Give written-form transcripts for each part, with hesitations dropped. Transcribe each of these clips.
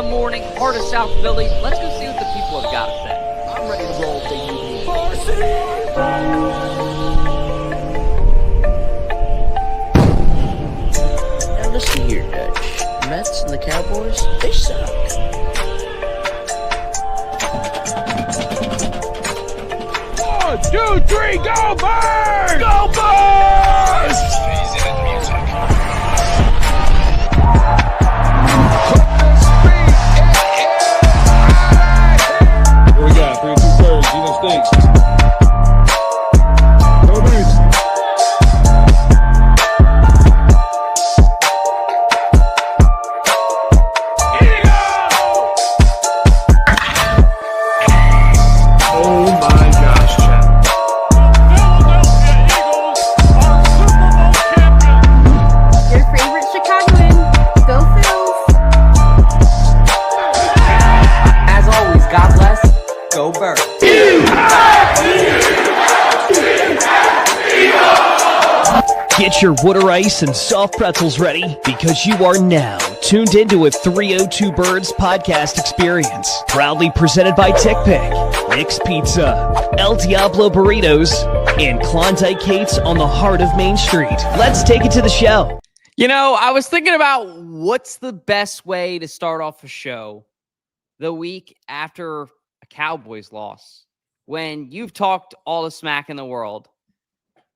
the morning, heart of South Philly. Let's go see what the people have got to say. I'm ready to roll, baby. Now listen here, Dutch. Mets and the Cowboys, they suck. 1, 2, 3, go Birds! Go Birds! What we got? 302BIRDS, Gino Stinks. Go Birds! Oh my gosh, Chad. Your favorite Chicagoan. Go Phils. As always, God bless. Go Birds. Get your water ice and soft pretzels ready because you are now tuned into a 302BIRDS podcast experience. Proudly presented by TickPick, Nick's Pizza, El Diablo Burritos, and Klondike Kate's on the heart of Main Street. Let's take it to the show. You know, I was thinking about what's the best way to start off a show the week after a Cowboys loss when you've talked all the smack in the world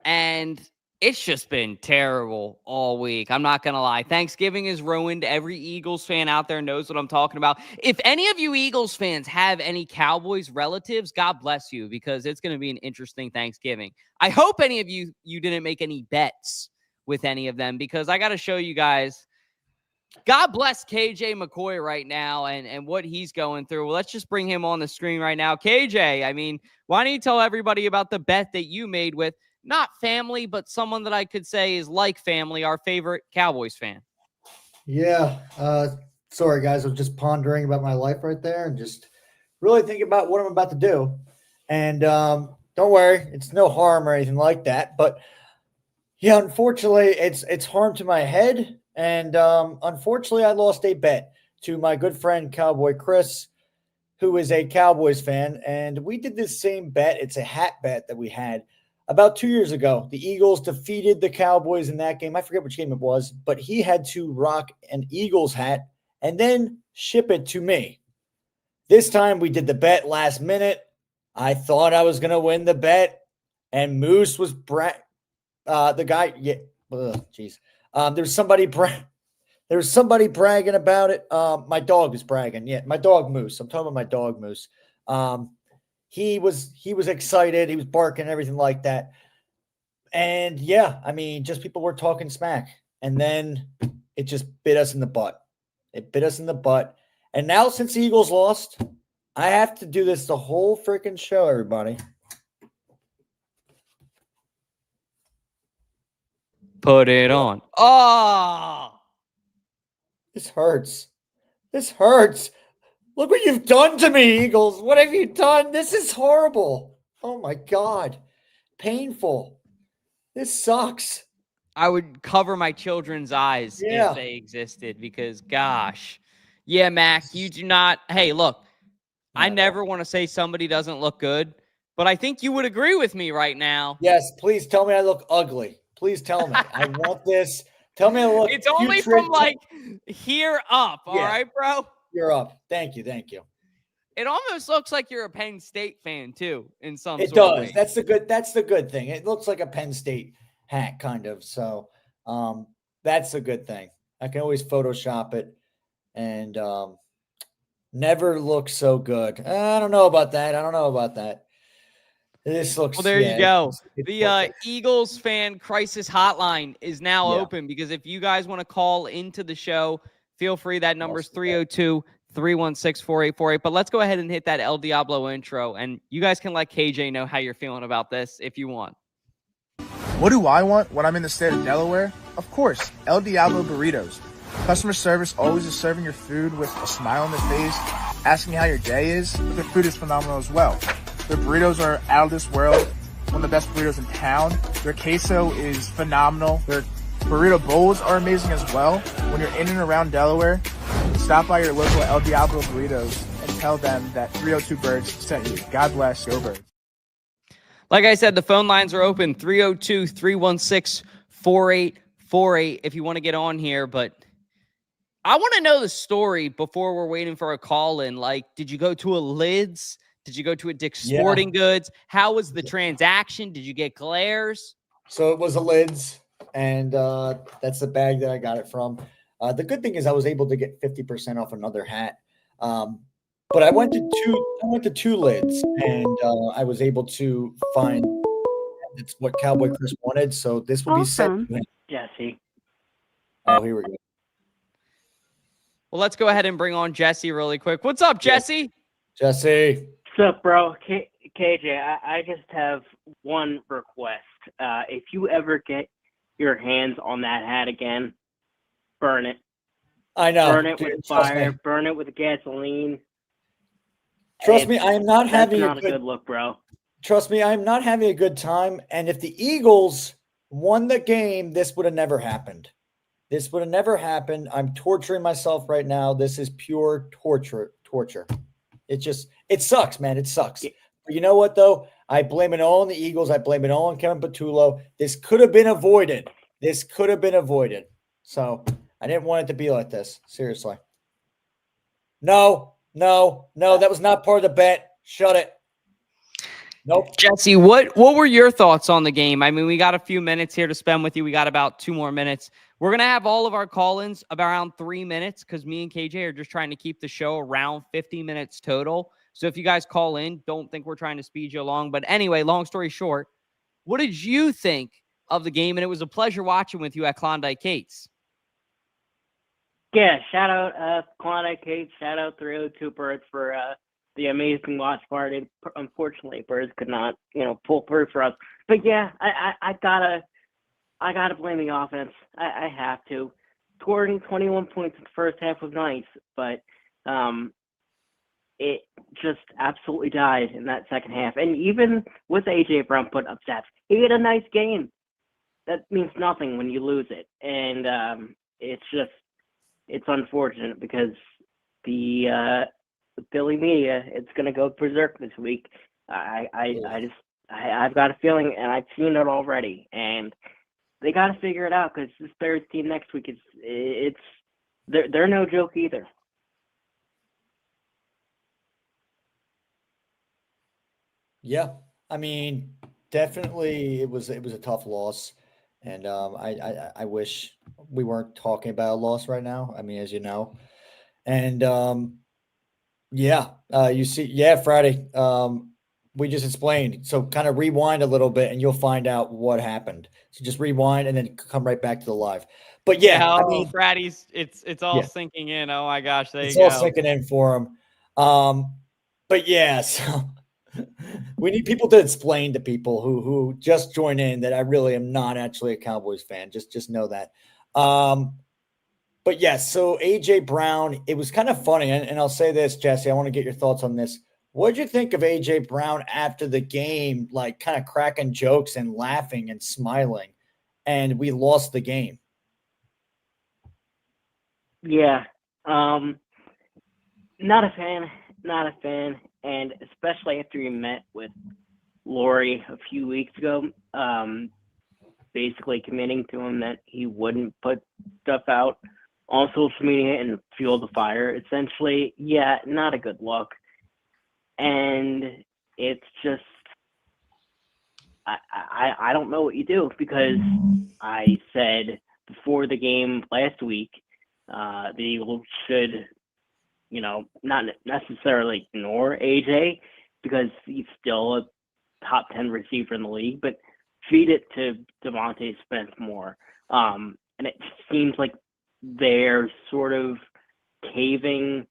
and it's just been terrible all week. I'm not going to lie. Thanksgiving is ruined. Every Eagles fan out there knows what I'm talking about. If any of you Eagles fans have any Cowboys relatives, God bless you, because it's going to be an interesting Thanksgiving. I hope any of you didn't make any bets with any of them, because I got to show you guys. God bless KJ McCoy right now and what he's going through. Well, let's just bring him on the screen right now. KJ, I mean, why don't you tell everybody about the bet that you made with not family, but someone that I could say is like family, our favorite Cowboys fan? Yeah. Sorry, guys. I was just pondering about my life right there and just really thinking about what I'm about to do. And don't worry, it's no harm or anything like that. But yeah, unfortunately, it's harm to my head. And unfortunately, I lost a bet to my good friend Cowboy Chris, who is a Cowboys fan. And we did this same bet. It's a hat bet that we had about 2 years ago. The Eagles defeated the Cowboys in that game. I forget which game it was, but he had to rock an Eagles hat and then ship it to me. This time we did the bet last minute. I thought I was going to win the bet, and Moose was the guy. Yeah, jeez. There's somebody bragging about it. My dog is bragging. Yeah, my dog Moose. I'm talking about my dog Moose. He was excited. He was barking and everything like that. And yeah, I mean, just people were talking smack. And then it just bit us in the butt. It bit us in the butt. And now since the Eagles lost, I have to do this the whole freaking show, everybody. Put it on. Oh! This hurts. This hurts. Look what you've done to me, Eagles. What have you done? This is horrible. Oh, my God. Painful. This sucks. I would cover my children's eyes if they existed, because, gosh. Yeah, Mac, you do not. Hey, look, I never want to say somebody doesn't look good, but I think you would agree with me right now. Yes, please tell me I look ugly. Please tell me. I want this. Tell me I look. It's only from like here up. All right, bro? You're up. Thank you. Thank you. It almost looks like you're a Penn State fan too, in some it sort of does. way. That's the good thing. It looks like a Penn State hat, kind of. So that's a good thing. I can always Photoshop it and never look so good. I don't know about that. This looks. Well, there you go. The perfect. Eagles fan crisis hotline is now open, because if you guys want to call into the show, feel free. That number is 302-316-4848. But let's go ahead and hit that El Diablo intro, and you guys can let KJ know how you're feeling about this if you want. What do I want when I'm in the state of Delaware? Of course, El Diablo Burritos. Customer service always is serving your food with a smile on their face, asking you how your day is, but their food is phenomenal as well. Their burritos are out of this world, one of the best burritos in town. Their queso is phenomenal. Their burrito bowls are amazing as well. When you're in and around Delaware, Stop by your local El Diablo Burritos and tell them that 302 Birds sent you. God bless. Go Birds. Like I said, the phone lines are open, 302-316-4848 if you want to get on here. But I want to know the story before we're waiting for a call in. Like, did you go to a Lids? Did you go to a Dick's Sporting Goods? How was the transaction? Did you get glares? So it was a Lids, and that's the bag that I got it from. The good thing is I was able to get 50% off another hat. But I went to two Lids, and I was able to find it's what Cowboy Chris wanted. So this will be sent to him. Jesse. Oh, here we go. Well, let's go ahead and bring on Jesse really quick. What's up, Jesse? Jesse. What's up, bro? KJ, I just have one request. If you ever get your hands on that hat again, burn it. I know. Burn it with fire. Burn it with gasoline. Trust me, I am not having a good look, bro. Trust me, I am not having a good time. And if the Eagles won the game, this would have never happened. This would have never happened. I'm torturing myself right now. This is pure torture. It sucks, man. It sucks. Yeah. But you know what, though? I blame it all on the Eagles. I blame it all on Kevin Patullo. This could have been avoided. So I didn't want it to be like this. Seriously. No, that was not part of the bet. Shut it. Nope. Jesse, what were your thoughts on the game? I mean, we got a few minutes here to spend with you. We got about 2 more minutes. We're going to have all of our call-ins around 3 minutes because me and KJ are just trying to keep the show around 50 minutes total. So if you guys call in, don't think we're trying to speed you along. But anyway, long story short, what did you think of the game? And it was a pleasure watching with you at Klondike Kate's. Yeah, shout out Klondike Kate, shout out 302 Birds for the amazing watch party. Unfortunately, Birds could not, pull through for us. But yeah, I gotta blame the offense. I have to. Scoring 21 points in the first half was nice, but it just absolutely died in that second half. And even with AJ Brown putting up stats, he had a nice game. That means nothing when you lose it, and it's unfortunate because the Philly media, it's going to go berserk this week. I've got a feeling, and I've seen it already, and they got to figure it out because this Bears team next week they're no joke either. Yeah, I mean, definitely it was a tough loss, and I wish we weren't talking about a loss right now. I mean, as you know, and Friday. We just explained. So kind of rewind a little bit, and you'll find out what happened. So just rewind and then come right back to the live. But yeah, I mean, Fratty's, it's all sinking in. Oh my gosh, it's all sinking in for him. But yeah, so. We need people to explain to people who just join in that I really am not actually a Cowboys fan. Just know that. But yes, so AJ Brown, it was kind of funny, and I'll say this, Jesse, I want to get your thoughts on this. What did you think of AJ Brown after the game, like kind of cracking jokes and laughing and smiling, and we lost the game? Yeah, not a fan. And especially after you met with Lori a few weeks ago, basically committing to him that he wouldn't put stuff out on social media and fuel the fire, essentially, yeah, not a good look. And it's just, I don't know what you do, because I said before the game last week, the Eagles should, not necessarily ignore AJ because he's still a top 10 receiver in the league, but feed it to Devontae Smith more. And it seems like they're sort of caving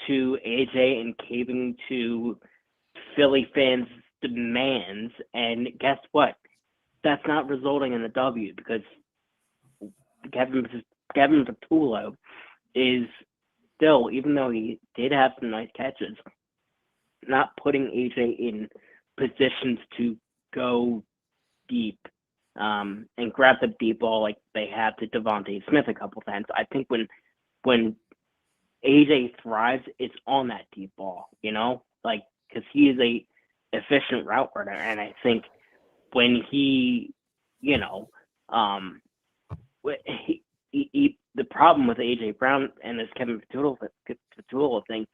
to AJ and caving to Philly fans' demands. And guess what? That's not resulting in a W, because Kevin Patullo is still, even though he did have some nice catches, not putting AJ in positions to go deep and grab the deep ball like they had to Devontae Smith a couple times. I think when AJ thrives, it's on that deep ball, like, because he is a efficient route runner. And I think when he, the problem with AJ Brown and this Kevin Patullo thing,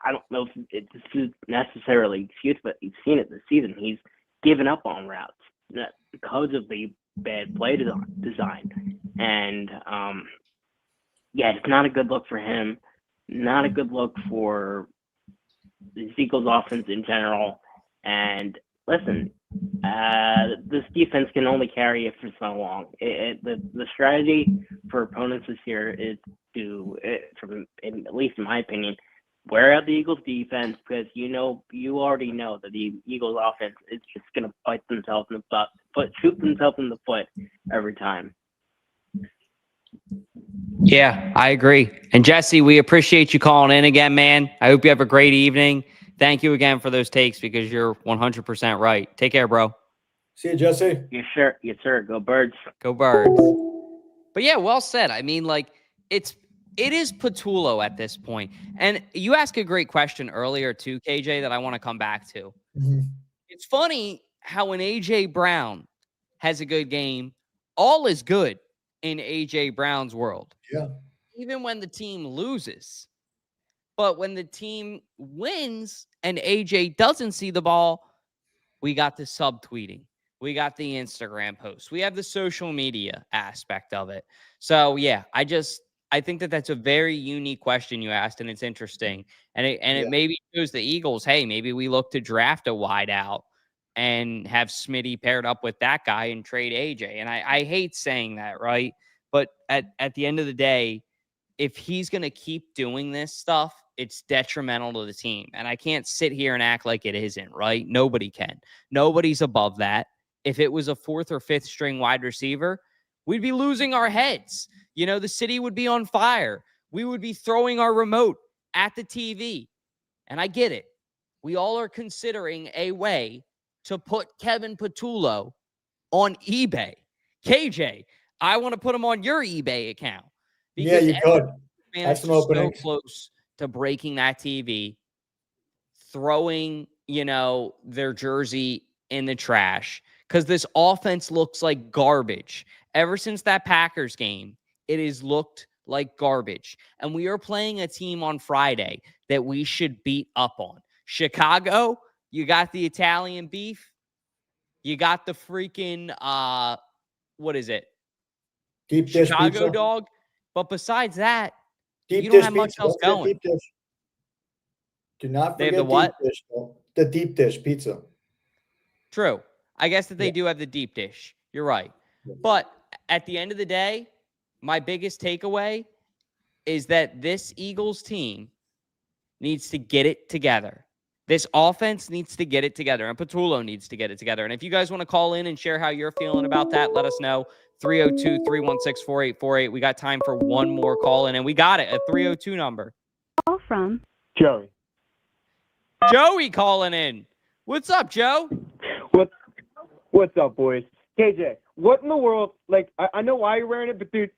I don't know if this is necessarily excuse, but you've seen it this season. He's given up on routes because of the bad play design. And, it's not a good look for him. Not a good look for the Eagles offense in general. And listen, this defense can only carry it for so long. The strategy for opponents this year is to, at least in my opinion, wear out the Eagles defense, because you already know that the Eagles offense is just going to bite themselves in the butt, shoot themselves in the foot every time. Yeah, I agree. And Jesse, we appreciate you calling in again, man. I hope you have a great evening. Thank you again for those takes, because you're 100% right. Take care, bro. See you, Jesse. Yes, sir. Yes, sir. Go Birds. Go Birds. But yeah, well said. I mean, like, it is Patullo at this point. And you asked a great question earlier too, KJ, that I want to come back to. Mm-hmm. It's funny how when AJ Brown has a good game, all is good in AJ Brown's world. Yeah. Even when the team loses. But when the team wins and AJ doesn't see the ball, we got the subtweeting. We got the Instagram posts. We have the social media aspect of it. So, yeah, I think that's a very unique question you asked, and it's interesting. And it maybe shows the Eagles, hey, maybe we look to draft a wide out and have Smitty paired up with that guy and trade AJ. And I hate saying that, right? But at the end of the day, if he's going to keep doing this stuff, it's detrimental to the team. And I can't sit here and act like it isn't, right? Nobody can. Nobody's above that. If it was a 4th or 5th string wide receiver, we'd be losing our heads. The city would be on fire. We would be throwing our remote at the TV. And I get it. We all are considering a way to put Kevin Patullo on eBay. KJ, I want to put him on your eBay account. Yeah, you could. That's so close to breaking that TV, throwing, their jersey in the trash, because this offense looks like garbage. Ever since that Packers game, it has looked like garbage. And we are playing a team on Friday that we should beat up on. Chicago, you got the Italian beef. You got the freaking, what is it? Deep dish Chicago pizza. Dog. But besides that, Deep you don't dish have much pizza. else going. Deep dish. Do not They forget have the what? Deep dish, though. The deep dish pizza. True. I guess that they do have the deep dish. You're right. But at the end of the day, my biggest takeaway is that this Eagles team needs to get it together. This offense needs to get it together, and Patullo needs to get it together. And if you guys want to call in and share how you're feeling about that, let us know. 302-316-4848. We got time for one more call in, and we got it, a 302 number. Call from Joey. Joey calling in. What's up, Joe? What's up, boys? KJ, what in the world? Like, I know why you're wearing it, but dude,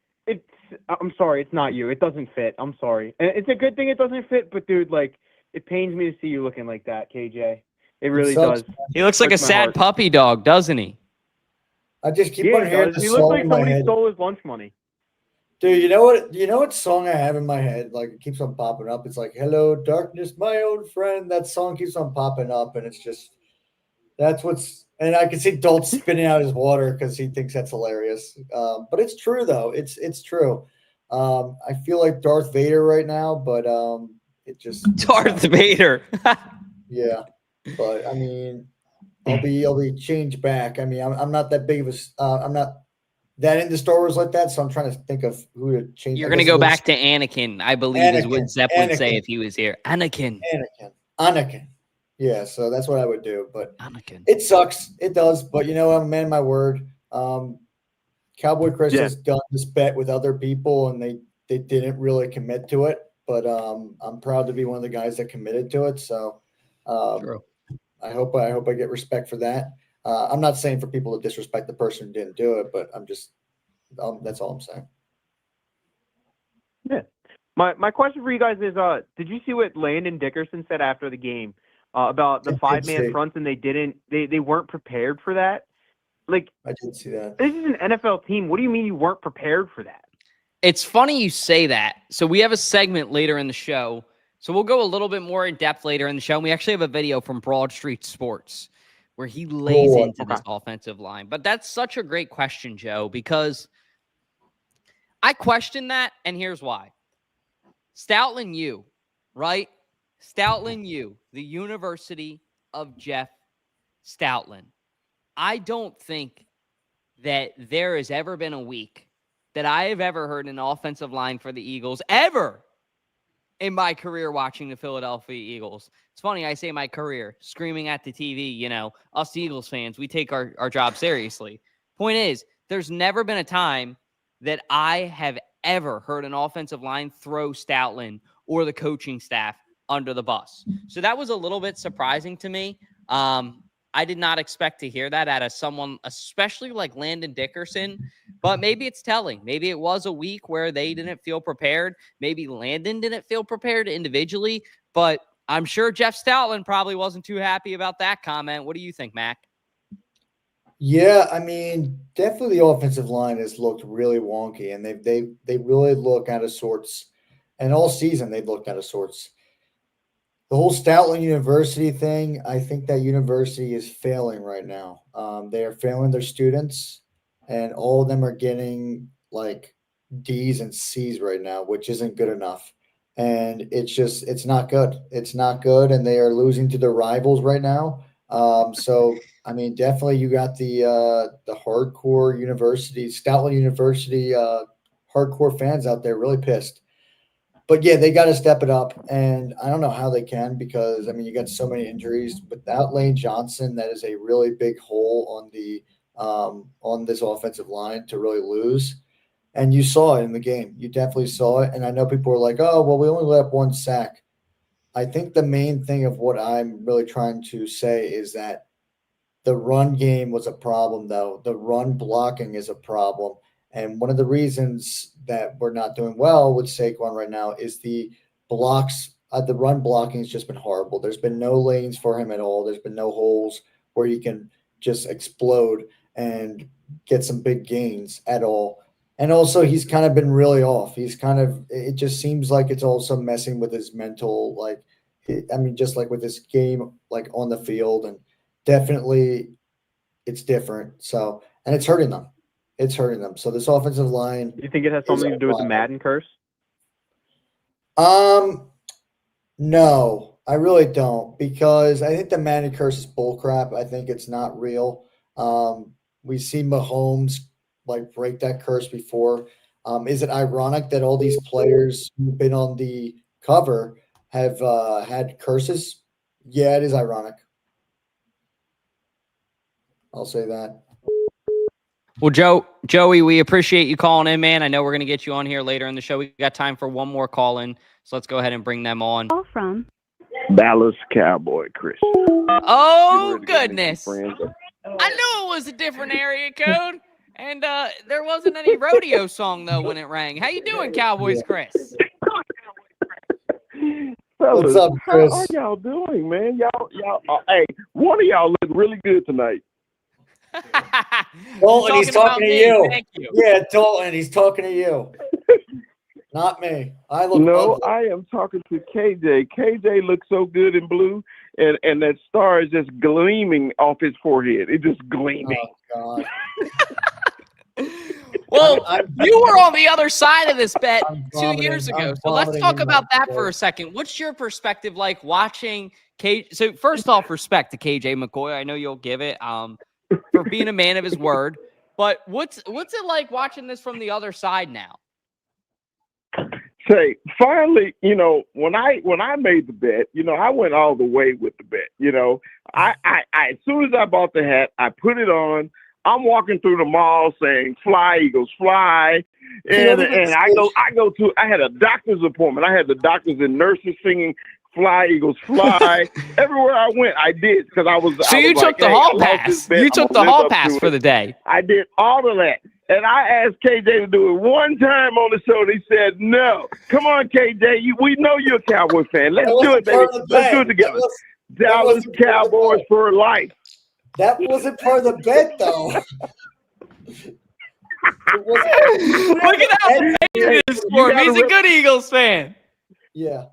I'm sorry, it's not you. It doesn't fit. I'm sorry. And it's a good thing it doesn't fit, but dude, like, it pains me to see you looking like that, KJ. It really does. He looks like a sad puppy dog, doesn't he? I just keep on hearing the he song looks like in my somebody head. stole his lunch money. Dude, you know what song I have in my head? Like, it keeps on popping up. It's like, "Hello, darkness, my old friend." That song keeps on popping up, and it's just and I can see Dalton spitting out his water because he thinks that's hilarious. But it's true though. It's true. I feel like Darth Vader right now, but it just Darth Vader. Yeah, but I mean, I'll be changed back. I mean, I'm not that big of a I'm not that into Star Wars like that, so I'm trying to think of who to change. You're gonna go back to Anakin, I believe, is what Zepp would say if he was here. Anakin. Yeah, so that's what I would do. But Anakin. It sucks. It does. But I'm a man of my word. Cowboy Chris has done this bet with other people, and they didn't really commit to it. But I'm proud to be one of the guys that committed to it. So True. I hope I get respect for that. I'm not saying for people to disrespect the person who didn't do it, but I'm just that's all I'm saying. Yeah. My question for you guys is, did you see what Landon Dickerson said after the game about the 5-man fronts, and they weren't prepared for that? Like, I did see that. This is an NFL team. What do you mean you weren't prepared for that? It's funny you say that. So we have a segment later in the show. So we'll go a little bit more in depth later in the show. And we actually have a video from Broad Street Sports where he lays into this offensive line. But that's such a great question, Joe, because I question that, and here's why. Stoutland U, right? Stoutland U, the University of Jeff Stoutland. I don't think that there has ever been a week that I have ever heard an offensive line for the Eagles ever in my career watching the Philadelphia Eagles. It's funny, I say my career, screaming at the TV, you know, us Eagles fans, we take our job seriously. Point is, there's never been a time that I have ever heard an offensive line throw Stoutland or the coaching staff under the bus. So that was a little bit surprising to me. I did not expect to hear that out of someone, especially like Landon Dickerson, but maybe it's telling. Maybe it was a week where they didn't feel prepared. Maybe Landon didn't feel prepared individually, but I'm sure Jeff Stoutland probably wasn't too happy about that comment. What do you think, Mac? Yeah, I mean, definitely the offensive line has looked really wonky, and they really look out of sorts. And all season they've looked out of sorts. The whole Stoutland University thing, I think that university is failing right now. They are failing their students, and all of them are getting like D's and C's right now, which isn't good enough. And it's not good. It's not good, and they are losing to their rivals right now. So, I mean, definitely you got the hardcore university, Stoutland University hardcore fans out there really pissed. But yeah, they got to step it up, and I don't know how they can because I mean you got so many injuries. Without Lane Johnson, that is a really big hole on this offensive line to really lose. And you saw it in the game. You definitely saw it. And I know people were like, "Oh, well, we only let up one sack." I think the main thing of what I'm really trying to say is that the run game was a problem, though. The run blocking is a problem. And one of the reasons that we're not doing well with Saquon right now is the blocks. The run blocking has just been horrible. There's been no lanes for him at all. There's been no holes where he can just explode and get some big gains at all. And also, he's kind of been really off. It just seems like it's also messing with his mental, just like with his game, like on the field. And definitely it's different. So, and it's hurting them. It's hurting them. So this offensive line. Do you think it has something to do with the Madden curse? No, I really don't, because I think the Madden curse is bullcrap. I think it's not real. We see Mahomes break that curse before. Is it ironic that all these players who've been on the cover have had curses? Yeah, it is ironic. I'll say that. Well, Joey, we appreciate you calling in, man. I know we're going to get you on here later in the show. We got time for one more call in, so let's go ahead and bring them on. Call from Dallas Cowboy Chris. Oh, goodness. I knew it was a different area code, and there wasn't any rodeo song, though, when it rang. How you doing, Cowboys Chris? Fellas, what's up, Chris? How are y'all doing, man? Y'all. Hey, one of y'all look really good tonight. Dalton, he's talking to you. Thank you. Yeah, Dalton, he's talking to you. Not me. I look ugly. I am talking to KJ. KJ looks so good in blue, and that star is just gleaming off his forehead. It's just gleaming. Oh, God. Well, you were on the other side of this bet 2 years ago. So let's talk about that for a second. What's your perspective like watching KJ? So first off, respect to KJ McCoy. I know you'll give it for being a man of his word. But what's it like watching this from the other side now? Say, finally, when I made the bet, I went all the way with the bet. I as soon as I bought the hat, I put it on. I'm walking through the mall saying, "Fly, Eagles, fly!" And I had a doctor's appointment. I had the doctors and nurses singing, "Fly, Eagles, fly!" Everywhere I went, I did because I was. So you took the hall pass. You took the hall pass for the day. I did all of that, And I asked KJ to do it one time on the show. And he said, no. Come on, KJ. We know you're a Cowboy fan. Let's do it, baby. Let's do it together. Dallas Cowboys for life. That wasn't part of the bet, though. Look at how big this for him. He's a good Eagles fan. Yeah.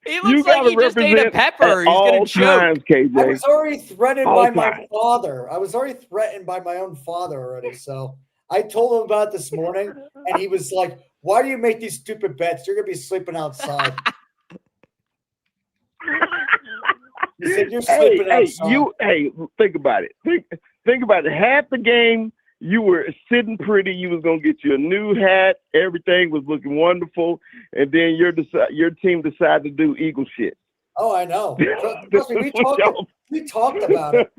He looks like he just ate a pepper. He's going to choke. KJ. I was already threatened by my father. I was already threatened by my own father already. So I told him about it this morning, and he was like, why do you make these stupid bets? You're going to be sleeping outside. He said, you're sleeping outside. Think about it. Think about it. Half the game, you were sitting pretty. You was going to get you a new hat. Everything was looking wonderful. And then your team decided to do Eagle shit. Oh, I know. Trust me, we talked about it.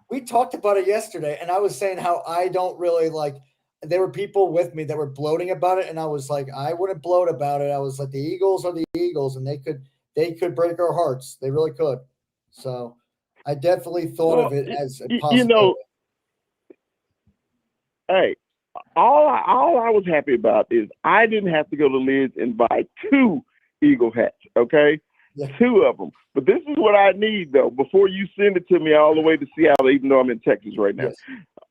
We talked about it yesterday, and I was saying how I don't really like – there were people with me that were gloating about it, and I was like, I wouldn't gloat about it. I was like, the Eagles are the Eagles, and they could break our hearts. They really could. So I definitely thought of it as a possibility. You know, hey, all I was happy about is I didn't have to go to Lids and buy 2 Eagle hats, okay? Yeah. 2 of them. But this is what I need, though, before you send it to me all the way to Seattle, even though I'm in Texas right now. Yes.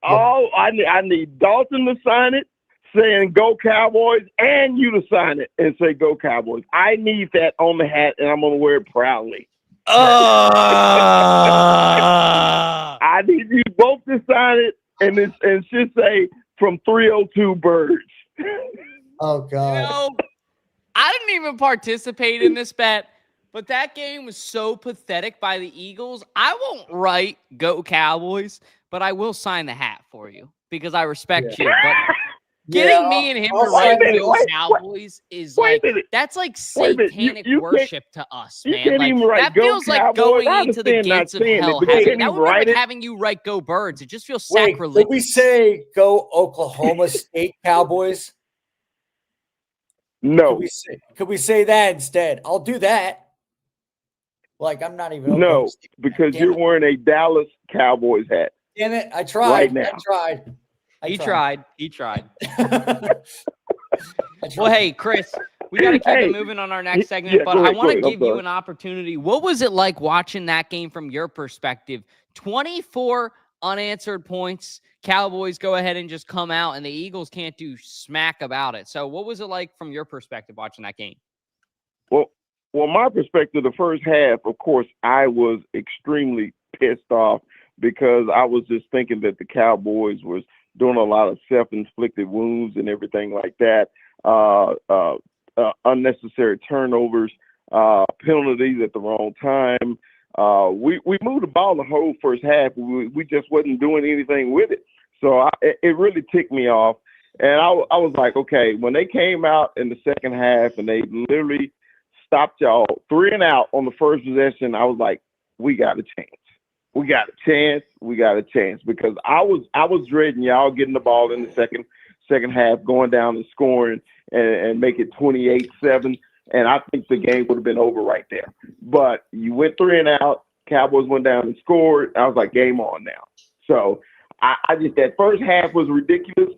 I need Dalton to sign it, saying "Go Cowboys," and you to sign it and say "Go Cowboys." I need that on the hat, and I'm going to wear it proudly. I need you both to sign it and should say from 302 Birds. Oh, God. You know, I didn't even participate in this bet, but that game was so pathetic by the Eagles. I won't write "Go Cowboys," but I will sign the hat for you because I respect you. But getting me and him to write "Go Cowboys" is like that's like satanic worship to us, man. Like, that feels like going into the gates of hell. That would be like having you write "Go Birds." It just feels sacrilegious. Did we say "Go Oklahoma State Cowboys"? No. Could we say that instead? I'll do that. Like, I'm not even. No, because you're wearing a Dallas Cowboys hat. Damn it! I tried. Right now. He tried. Well, hey, Chris, we got to keep it moving on our next segment, but I want to give you an opportunity. What was it like watching that game from your perspective? 24 unanswered points. Cowboys go ahead and just come out, and the Eagles can't do smack about it. So what was it like from your perspective watching that game? Well, my perspective, the first half, of course, I was extremely pissed off because I was just thinking that the Cowboys was doing a lot of self-inflicted wounds and everything like that, unnecessary turnovers, penalties at the wrong time. We moved the ball the whole first half. We just wasn't doing anything with it. So it really ticked me off. And I was like, okay, when they came out in the second half and they literally stopped y'all 3 and out on the first possession, I was like, we got a chance. We got a chance because I was dreading y'all getting the ball in the second half, going down and scoring and make it 28-7. And I think the game would have been over right there. But you went 3 and out. Cowboys went down and scored. I was like, game on now. So I just, that first half was ridiculous.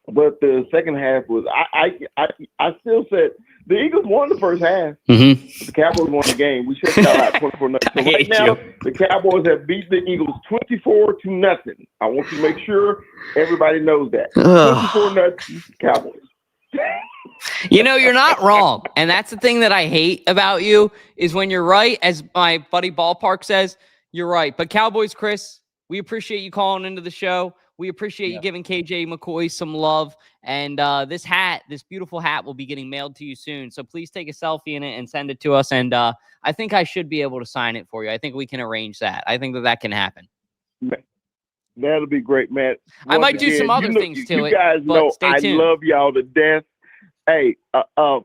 But the second half was, I still said the Eagles won the first half. Mm-hmm. The Cowboys won the game. We shut y'all out 24-0. So right now, the Cowboys have beat the Eagles 24-0. I want you to make sure everybody knows that. 24-0 Cowboys. You know, you're not wrong. And that's the thing that I hate about you is when you're right, as my buddy Ballpark says, you're right. But Cowboys, Chris, we appreciate you calling into the show. We appreciate you giving KJ McCoy some love. And this beautiful hat will be getting mailed to you soon. So please take a selfie in it and send it to us. And I think I should be able to sign it for you. I think we can arrange that. I think that can happen. That'll be great, man. I might do some other things to it. You guys know I love y'all to death. Hey,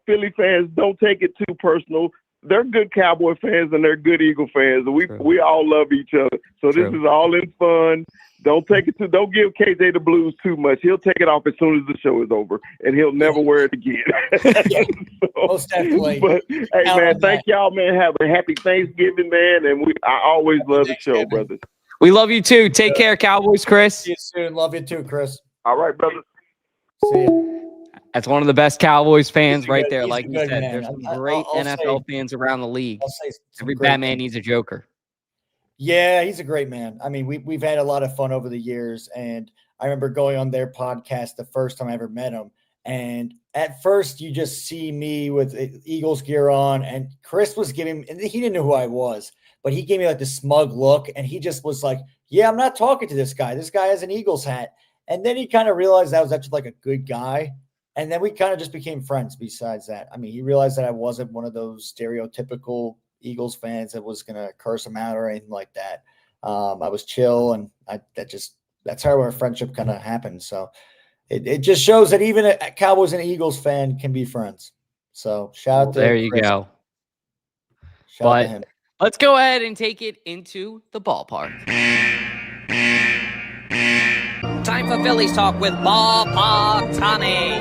Philly fans, don't take it too personal. They're good Cowboy fans and they're good Eagle fans. We all love each other. So this is all in fun. Don't give KJ the blues too much. He'll take it off as soon as the show is over, and he'll never wear it again. Most definitely. But hey, man, thank y'all, man. Have a happy Thanksgiving, man. And I always love the show, brothers. We love you too. Take care, Cowboys, Chris. See you soon. Love you too, Chris. All right, brother. See ya. That's one of the best Cowboys fans He's a right good- there. he's Like a you good said, man. there's some I'll great NFL say, fans around the league. I'll say some Every great Batman things. needs a Joker. Yeah, he's a great man. I mean, we've had a lot of fun over the years, and I remember going on their podcast the first time I ever met him. And at first, you just see me with Eagles gear on, and Chris was giving, and he didn't know who I was, but he gave me like this smug look, and he just was like, "Yeah, I'm not talking to this guy. This guy has an Eagles hat." And then he kind of realized that was actually like a good guy, and then we kind of just became friends. Besides that, I mean, he realized that I wasn't one of those stereotypical Eagles fans that was going to curse him out or anything like that. I was chill, and that's how our friendship kind of happened. So it just shows that even a Cowboys and Eagles fan can be friends. So shout out to There you Chris. go. Shout out to him. Let's go ahead and take it into the ballpark. Time for Phillies talk with Ballpark Tommy.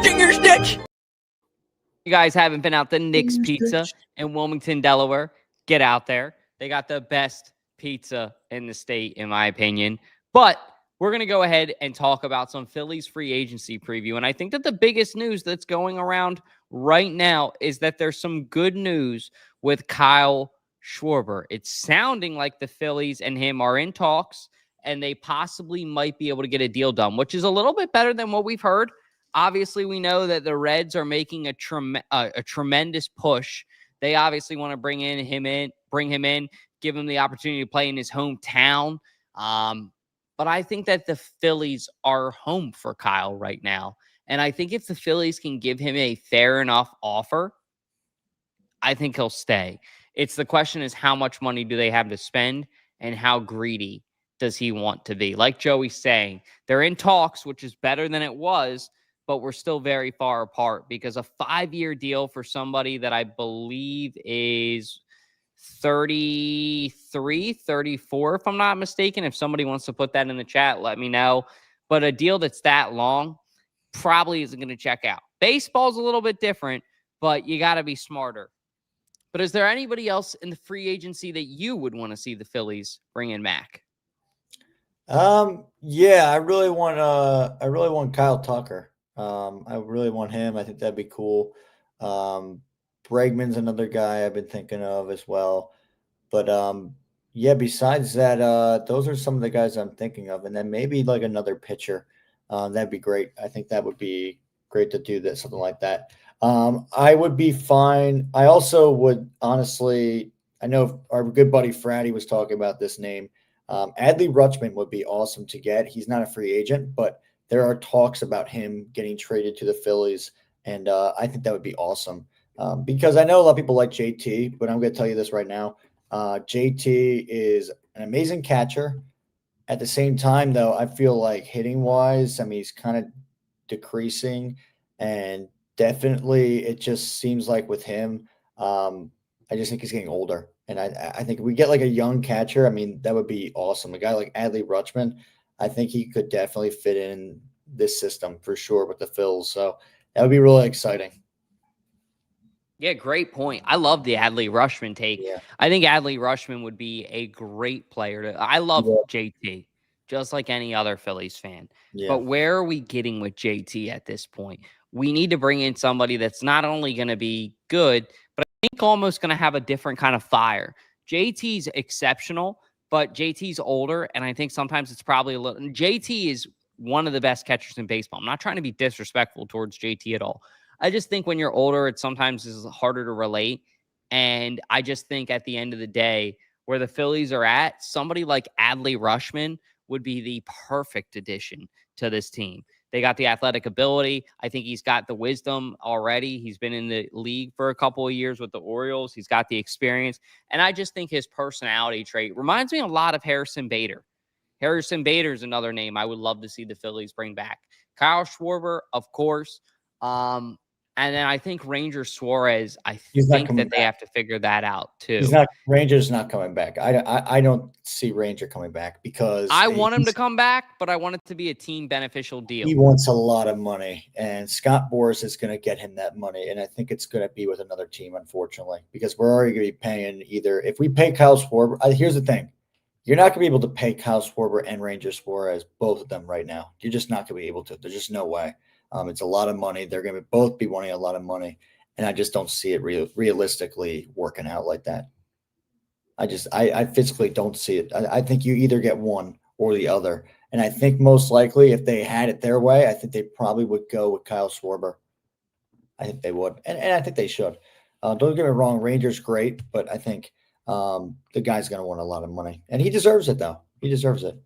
Finger stitch. You guys haven't been out to Nick's Pizza in Wilmington, Delaware, get out there. They got the best pizza in the state, in my opinion. But we're going to go ahead and talk about some Phillies free agency preview. And I think that the biggest news that's going around right now is that there's some good news with Kyle Schwarber. It's sounding like the Phillies and him are in talks, and they possibly might be able to get a deal done, which is a little bit better than what we've heard. Obviously, we know that the Reds are making a tremendous push. They obviously want to bring him in, give him the opportunity to play in his hometown. But I think that the Phillies are home for Kyle right now. And I think if the Phillies can give him a fair enough offer, I think he'll stay. It's the question is how much money do they have to spend and how greedy does he want to be? Like Joey's saying, they're in talks, which is better than it was, but we're still very far apart because a 5-year deal for somebody that I believe is 33, 34, if I'm not mistaken. If somebody wants to put that in the chat, let me know. But a deal that's that long probably isn't going to check out. Baseball's a little bit different, but you got to be smarter. But is there anybody else in the free agency that you would want to see the Phillies bring in back? Yeah, I really want Kyle Tucker. I really want him. I think that'd be cool. Bregman's another guy I've been thinking of as well. But yeah, besides that, those are some of the guys I'm thinking of. And then maybe like another pitcher. That'd be great. I think that would be great to do that, something like that. I would be fine. I also would honestly, I know our good buddy Fratty was talking about this name. Adley Rutschman would be awesome to get. He's not a free agent, but there are talks about him getting traded to the Phillies. And I think that would be awesome. Because I know a lot of people like JT, but I'm going to tell you this right now. JT is an amazing catcher. At the same time, though, I feel like hitting wise, I mean, he's kind of decreasing, and definitely it just seems like with him, I just think he's getting older. And I think if we get like a young catcher, I mean, that would be awesome. A guy like Adley Rutschman, I think he could definitely fit in this system for sure with the Phils. So that would be really exciting. Yeah, great point. I love the Adley Rutschman take. Yeah. I think Adley Rutschman would be a great player. I love JT, just like any other Phillies fan. Yeah. But where are we getting with JT at this point? We need to bring in somebody that's not only going to be good, but I think almost going to have a different kind of fire. JT's exceptional, but JT's older, and I think sometimes it's probably a little – JT is one of the best catchers in baseball. I'm not trying to be disrespectful towards JT at all. I just think when you're older, it sometimes is harder to relate. And I just think at the end of the day, where the Phillies are at, somebody like Adley Rutschman would be the perfect addition to this team. They got the athletic ability. I think he's got the wisdom already. He's been in the league for a couple of years with the Orioles. He's got the experience. And I just think his personality trait reminds me a lot of Harrison Bader. Harrison Bader is another name I would love to see the Phillies bring back. Kyle Schwarber, of course. And then I think Ranger Suarez, I think that they have to figure that out too. Ranger's not coming back. I don't see Ranger coming back because I want him to come back, but I want it to be a team beneficial deal. He wants a lot of money, and Scott Boras is going to get him that money. And I think it's going to be with another team, unfortunately, because we're already going to be paying either if we pay Kyle Schwarber. Here's the thing. You're not going to be able to pay Kyle Schwarber and Ranger Suarez, both of them right now. You're just not going to be able to. There's just no way. It's a lot of money. They're going to both be wanting a lot of money, and I just don't see it realistically working out like that. I physically don't see it. I think you either get one or the other, and I think most likely if they had it their way, I think they probably would go with Kyle Schwarber. I think they would, and I think they should. Don't get me wrong, Rangers great, but I think the guy's going to want a lot of money, and he deserves it, though. He deserves it.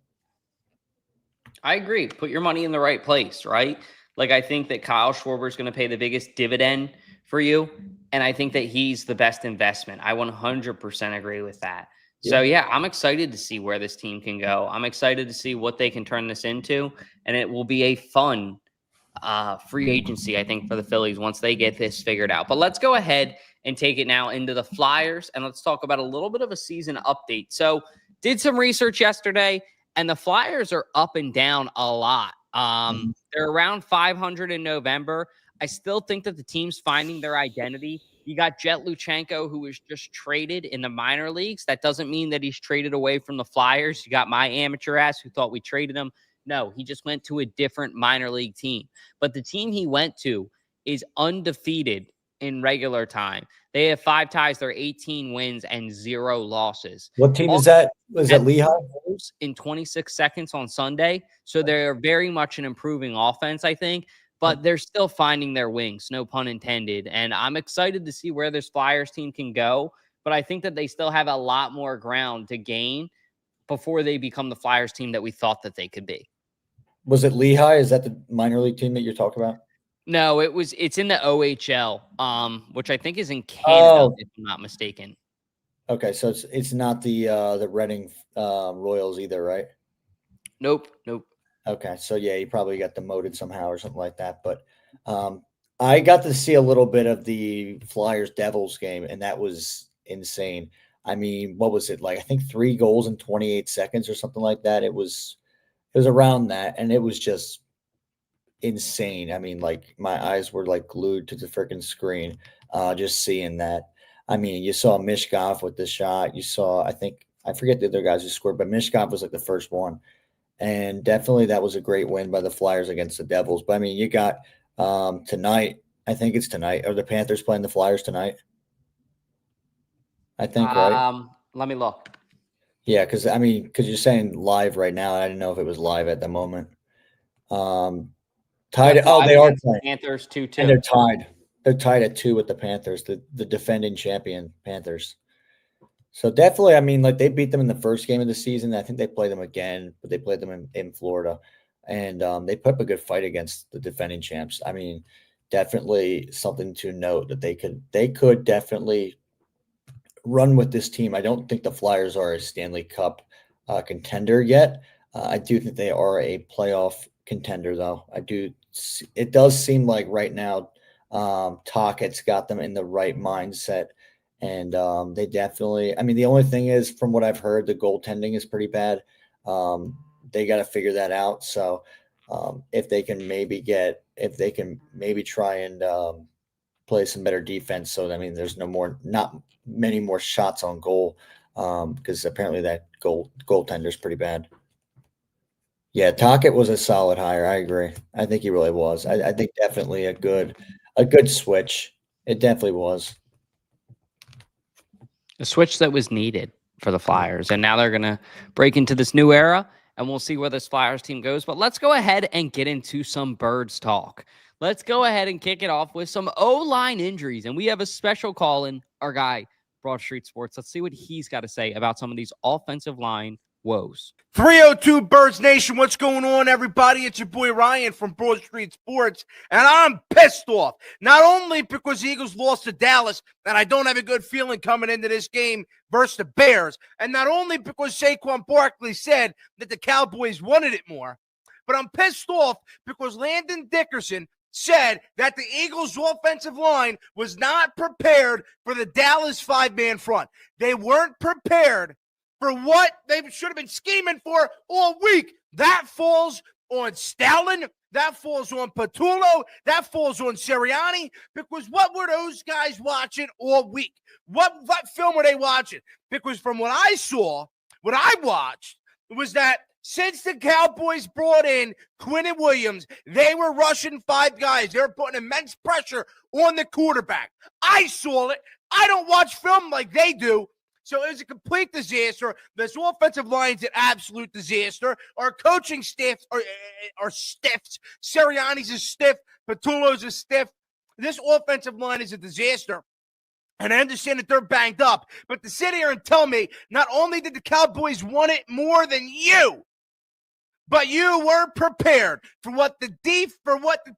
I agree. Put your money in the right place, right? Like, I think that Kyle Schwarber is going to pay the biggest dividend for you, and I think that he's the best investment. I 100% agree with that. Yeah. So, yeah, I'm excited to see where this team can go. I'm excited to see what they can turn this into, and it will be a fun free agency, I think, for the Phillies once they get this figured out. But let's go ahead and take it now into the Flyers, and let's talk about a little bit of a season update. So, did some research yesterday, and the Flyers are up and down a lot. They're around 500 in November. I still think that the team's finding their identity. You got Jet Luchenko, who was just traded in the minor leagues. That doesn't mean that he's traded away from the Flyers. You got my amateur ass who thought we traded him. No, he just went to a different minor league team. But the team he went to is undefeated in regular time. They have 5 ties. They're 18 wins and 0 losses. What team is that? Was that Lehigh? In 26 seconds on Sunday. So they're very much an improving offense, I think. But they're still finding their wings, no pun intended. And I'm excited to see where this Flyers team can go. But I think that they still have a lot more ground to gain before they become the Flyers team that we thought that they could be. Was it Lehigh? Is that the minor league team that you're talking about? No, it's in the OHL, which I think is in Canada, if I'm not mistaken. Okay, so it's not the Reading Royals either, right? Nope. Okay, so yeah, you probably got demoted somehow or something like that. But I got to see a little bit of the Flyers Devils game, and that was insane. I mean, what was it like? I think 3 goals in 28 seconds or something like that. It was around that, and it was just insane. I mean, like, my eyes were like glued to the freaking screen, just seeing that. I mean, you saw Mishkov with the shot. You saw, I forget the other guys who scored, but Mishkov was like the first one. And definitely that was a great win by the Flyers against the Devils. But I mean, you got tonight, I think it's tonight. Are the Panthers playing the Flyers tonight? I think, right? Let me look. Yeah, because you're saying live right now. I didn't know if it was live at the moment. Tied. Oh, they are playing. Panthers 2-2. And they're tied. They're tied at 2 with the Panthers, the defending champion Panthers. So definitely, I mean, like, they beat them in the first game of the season. I think they played them again, but they played them in Florida. And they put up a good fight against the defending champs. I mean, definitely something to note that they could definitely run with this team. I don't think the Flyers are a Stanley Cup contender yet. I do think they are a playoff contender, though. It does seem like right now Tocchet's got them in the right mindset. And they definitely, I mean, the only thing is, from what I've heard, the goaltending is pretty bad. They got to figure that out. So if they can maybe try and play some better defense. So, I mean, there's not many more shots on goal, because apparently that goaltender is pretty bad. Yeah, Tocchet was a solid hire. I agree. I think he really was. I think definitely a good switch. It definitely was. A switch that was needed for the Flyers. And now they're going to break into this new era, and we'll see where this Flyers team goes. But let's go ahead and get into some Birds talk. Let's go ahead and kick it off with some O-line injuries. And we have a special call-in, our guy, Broad Street Sports. Let's see what he's got to say about some of these offensive line woes. 302 Birds Nation, what's going on, everybody? It's your boy Ryan from Broad Street Sports, and I'm pissed off. Not only because the Eagles lost to Dallas, and I don't have a good feeling coming into this game versus the Bears, and not only because Saquon Barkley said that the Cowboys wanted it more, but I'm pissed off because Landon Dickerson said that the Eagles' offensive line was not prepared for the Dallas 5-man front. They weren't prepared for what they should have been scheming for all week. That falls on Stalin. That falls on Patullo. That falls on Sirianni. Because what were those guys watching all week? What film were they watching? Because from what I saw, What I watched was that since the Cowboys brought in Quinnen Williams, they were rushing 5 guys. They were putting immense pressure on the quarterback. I saw it. I don't watch film like they do. So it was a complete disaster. This offensive line's an absolute disaster. Our coaching staff are stiffs. Sirianni's is stiff. Patullo's is stiff. This offensive line is a disaster. And I understand that they're banged up. But to sit here and tell me not only did the Cowboys want it more than you, but you weren't prepared for what the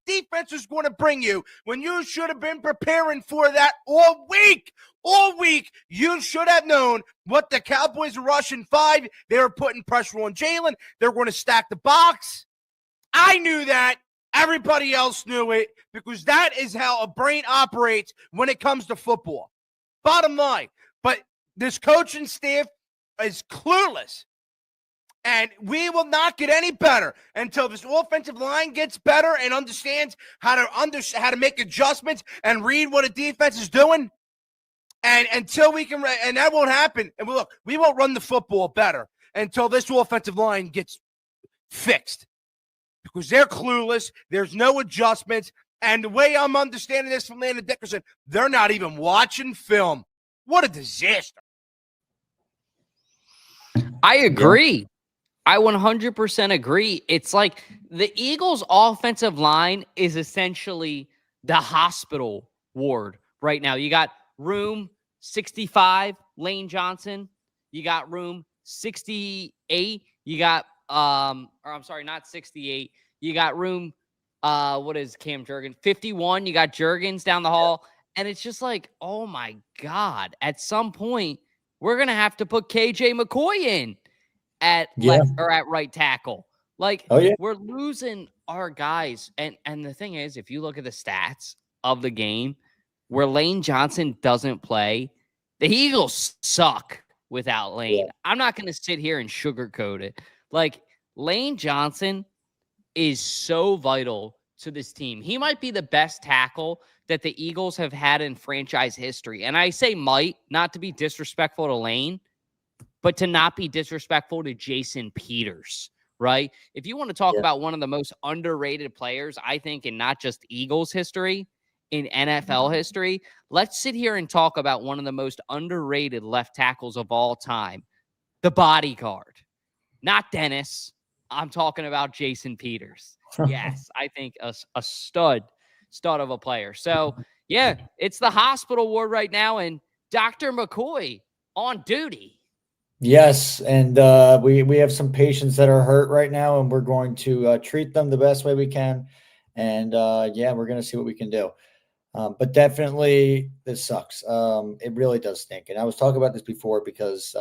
defense was going to bring you when you should have been preparing for that all week. All week, you should have known what the Cowboys were rushing 5. They were putting pressure on Jalen. They were going to stack the box. I knew that. Everybody else knew it because that is how a brain operates when it comes to football. Bottom line. But this coaching staff is clueless. And we will not get any better until this offensive line gets better and understands how to make adjustments and read what a defense is doing. And until we can, and that won't happen. And we won't run the football better until this offensive line gets fixed because they're clueless. There's no adjustments. And the way I'm understanding this from Landon Dickerson, they're not even watching film. What a disaster. I agree. I 100% agree. It's like the Eagles' offensive line is essentially the hospital ward right now. You got room 65, Lane Johnson. You got room 68. You got, or I'm sorry, not 68. You got room, what is Cam Jurgens? 51. You got Jurgens down the hall. And it's just like, oh my God. At some point, we're going to have to put KJ McCoy in at left or at right tackle. Like, we're losing our guys. And the thing is, if you look at the stats of the game where Lane Johnson doesn't play, the Eagles suck without Lane. I'm not going to sit here and sugarcoat it. Like, Lane Johnson is so vital to this team. He might be the best tackle that the Eagles have had in franchise history. And I say might, not to be disrespectful to Lane, but to not be disrespectful to Jason Peters, right? If you want to talk about one of the most underrated players, I think, in not just Eagles history, in NFL history, let's sit here and talk about one of the most underrated left tackles of all time, the bodyguard. Not Dennis. I'm talking about Jason Peters. Yes, I think a stud of a player. So, yeah, it's the hospital ward right now, and Dr. McCoy on duty. Yes, and we have some patients that are hurt right now, and we're going to treat them the best way we can. And, we're going to see what we can do. But definitely this sucks. It really does stink. And I was talking about this before because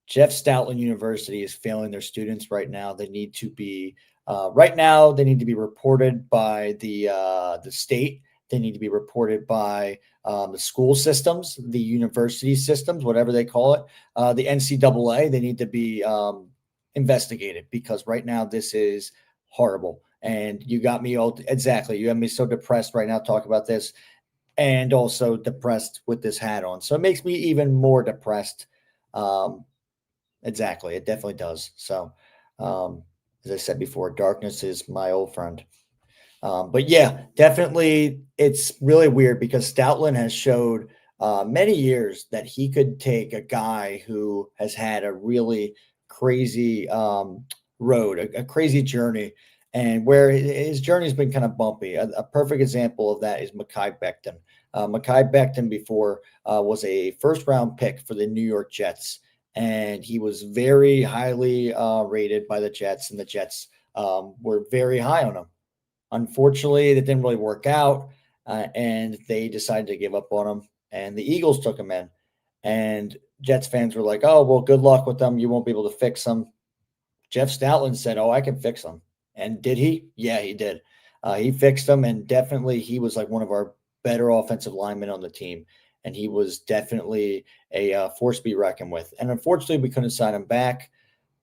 Jeff Stoutland University is failing their students right now. They need to be reported by the state. They need to be reported by the school systems, the university systems, whatever they call it, the NCAA. They need to be investigated because right now this is horrible. And you got me you have me so depressed right now talking about this and also depressed with this hat on. So it makes me even more depressed. Exactly. It definitely does. So, as I said before, darkness is my old friend. But yeah, definitely it's really weird because Stoutland has showed many years that he could take a guy who has had a really crazy road, a crazy journey, and where his journey has been kind of bumpy. A perfect example of that is Mekhi Becton. Mekhi Becton before was a first-round pick for the New York Jets, and he was very highly rated by the Jets, and the Jets were very high on him. Unfortunately, that didn't really work out, and they decided to give up on him, and the Eagles took him in. And Jets fans were like, oh, well, good luck with them. You won't be able to fix them. Jeff Stoutland said, oh, I can fix them. And did he? Yeah, he did. He fixed them, and definitely he was like one of our better offensive linemen on the team. And he was definitely a force to be reckoned with. And unfortunately, we couldn't sign him back,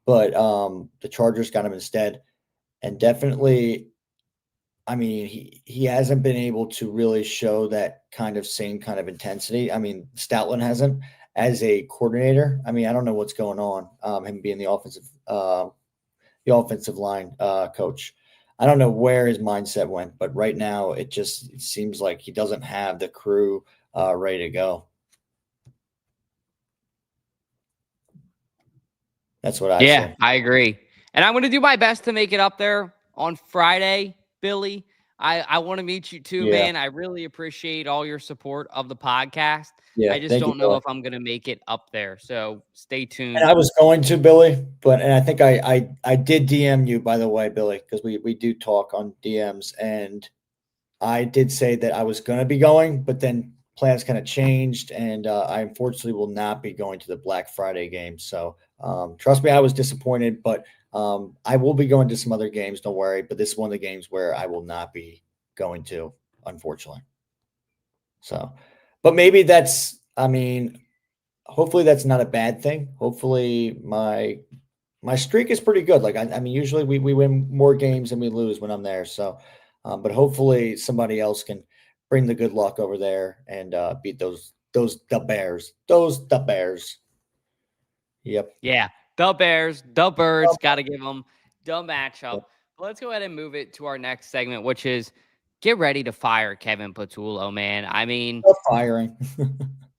but the Chargers got him instead. And definitely, I mean, he hasn't been able to really show that same kind of intensity. I mean, Stoutland hasn't. as a coordinator. I mean, I don't know what's going on. Him being the offensive line coach. I don't know where his mindset went, but right now it seems like he doesn't have the crew ready to go. That's what I say. I agree. And I'm going to do my best to make it up there on Friday, Billy. I want to meet you too, man. I really appreciate all your support of the podcast. I just don't know if I'm going to make it up there. So stay tuned. And I was going to, Billy, and I think I did DM you, by the way, Billy, because we do talk on DMs. And I did say that I was going to be going, but then plans kind of changed. And I unfortunately will not be going to the Black Friday game. So trust me, I was disappointed, but I will be going to some other games. Don't worry. But this is one of the games where I will not be going to, unfortunately. So, but maybe hopefully that's not a bad thing. Hopefully my streak is pretty good. Like, I mean, usually we win more games than we lose when I'm there. So, but hopefully somebody else can bring the good luck over there and beat the Bears. Yep. Yeah. The Bears, the Birds, got to give them the matchup. But let's go ahead and move it to our next segment, which is get ready to fire Kevin Patullo, man. I mean, firing.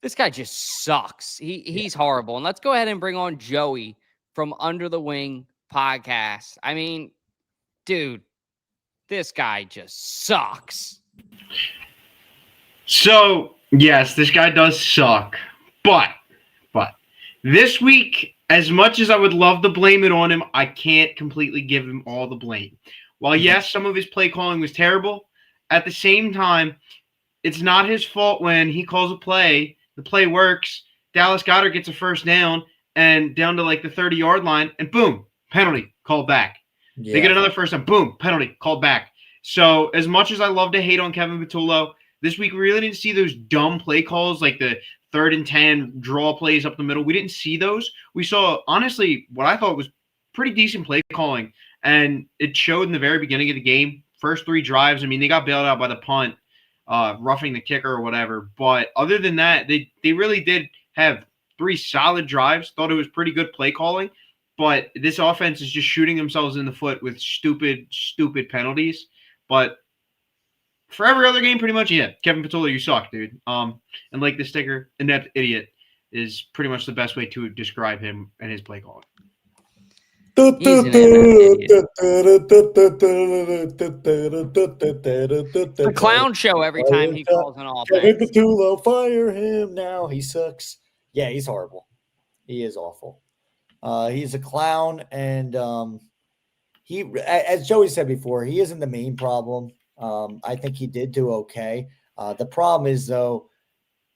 This guy just sucks. He's horrible. And let's go ahead and bring on Joey from Under the Wing podcast. I mean, dude, this guy just sucks. So, yes, this guy does suck. But this week, as much as I would love to blame it on him, I can't completely give him all the blame. While, yes, some of his play calling was terrible, at the same time, it's not his fault when he calls a play, the play works, Dallas Goedert gets a first down, and down to like the 30-yard line, and boom, penalty, called back. Yeah. They get another first down, boom, penalty, called back. So as much as I love to hate on Kevin Patullo, this week we really didn't see those dumb play calls like the 3rd and 10 draw plays up the middle. We didn't see those. We saw, honestly, what I thought was pretty decent play calling, and it showed in the very beginning of the game. First 3 drives, I mean, they got bailed out by the punt, roughing the kicker or whatever. But other than that, they really did have 3 solid drives. Thought it was pretty good play calling. But this offense is just shooting themselves in the foot with stupid penalties. But for every other game, pretty much, yeah, Kevin Patullo, you suck, dude. And like the sticker, inept idiot is pretty much the best way to describe him and his play calling. It's a clown show every time he calls an offense. Kevin Patullo, fire him now. He sucks. Yeah, he's horrible. He is awful. He's a clown, and he, as Joey said before, he isn't the main problem. I think he did do okay. The problem is, though,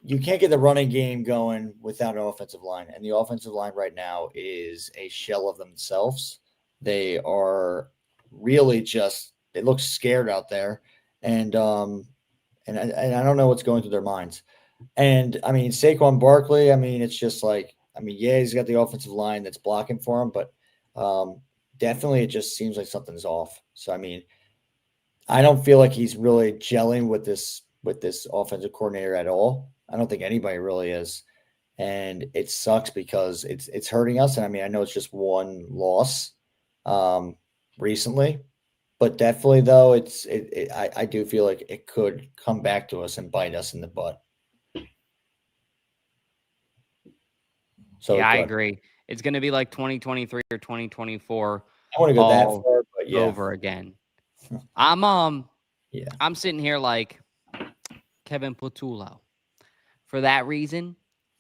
you can't get the running game going without an offensive line. And the offensive line right now is a shell of themselves. They are really just, they look scared out there. And I don't know what's going through their minds. And I mean, Saquon Barkley, I mean, it's just like, I mean, yeah, he's got the offensive line that's blocking for him, but definitely it just seems like something's off. So, I mean, I don't feel like he's really gelling with this offensive coordinator at all. I don't think anybody really is. And it sucks because it's hurting us. And I mean, I know it's just one loss recently, but definitely though, I do feel like it could come back to us and bite us in the butt. So yeah, I agree. It's going to be like 2023 or 2024. I want to go that far, but yeah. Over again. I'm sitting here like Kevin Patullo. For that reason,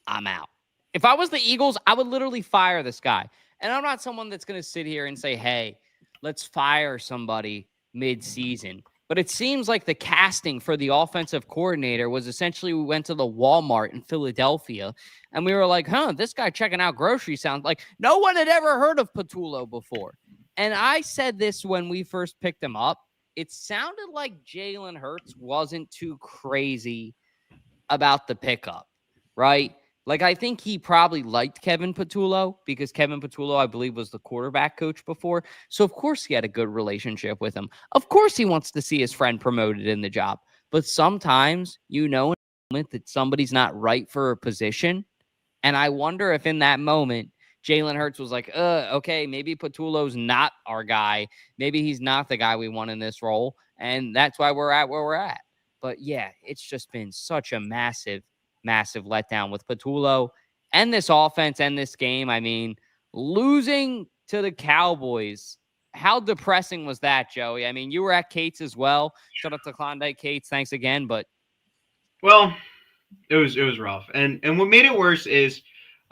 I'm out. If I was the Eagles, I would literally fire this guy. And I'm not someone that's going to sit here and say, hey, let's fire somebody mid-season. But it seems like the casting for the offensive coordinator was essentially we went to the Walmart in Philadelphia, and we were like, this guy checking out groceries sounds like no one had ever heard of Patullo before. And I said this when we first picked him up. It sounded like Jalen Hurts wasn't too crazy about the pickup, right? Like, I think he probably liked Kevin Patullo because Kevin Patullo, I believe, was the quarterback coach before. So, of course, he had a good relationship with him. Of course, he wants to see his friend promoted in the job. But sometimes, in the moment that somebody's not right for a position, And I wonder if in that moment, Jalen Hurts was like, okay, maybe Patullo's not our guy. Maybe he's not the guy we want in this role. And that's why we're at where we're at. But yeah, it's just been such a massive, massive letdown with Patullo and this offense and this game. I mean, losing to the Cowboys, how depressing was that, Joey? I mean, you were at Kate's as well. Shout out to Klondike Kate's. Thanks again. But Well, it was rough. And what made it worse is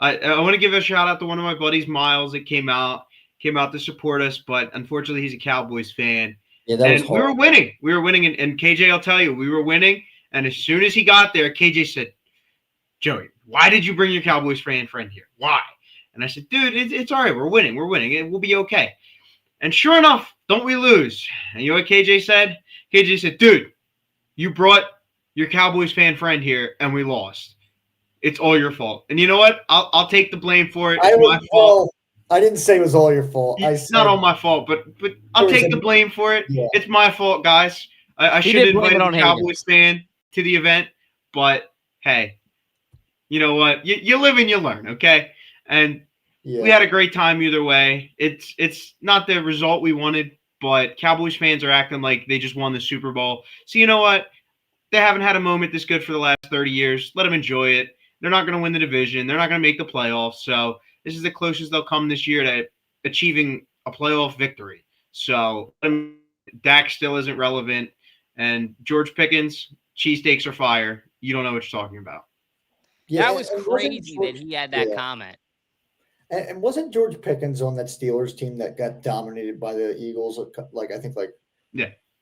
I want to give a shout out to one of my buddies, Miles, that came out to support us, but unfortunately he's a Cowboys fan. Yeah, that was and we were winning. We were winning, and KJ, I'll tell you, we were winning. And as soon as he got there, KJ said, Joey, why did you bring your Cowboys fan friend here? Why? And I said, dude, it's all right. We're winning. We're winning. It will be okay. And sure enough, don't we lose? And you know what KJ said? KJ said, dude, you brought your Cowboys fan friend here, and we lost. It's all your fault. And you know what? I'll take the blame for it. It's my fault. I didn't say it was all your fault. It's not all my fault, but I'll take the blame for it. Yeah. It's my fault, guys. I should have invited a Cowboys fan to the event, but hey, you know what? You live and you learn, okay? And we had a great time either way. It's not the result we wanted, but Cowboys fans are acting like they just won the Super Bowl. So you know what? They haven't had a moment this good for the last 30 years. Let them enjoy it. They're not going to win the division. They're not going to make the playoffs. So this is the closest they'll come this year to achieving a playoff victory. So Dak still isn't relevant. And George Pickens, cheesesteaks are fire. You don't know what you're talking about. Yeah, that was crazy that he had that comment. And wasn't George Pickens on that Steelers team that got dominated by the Eagles?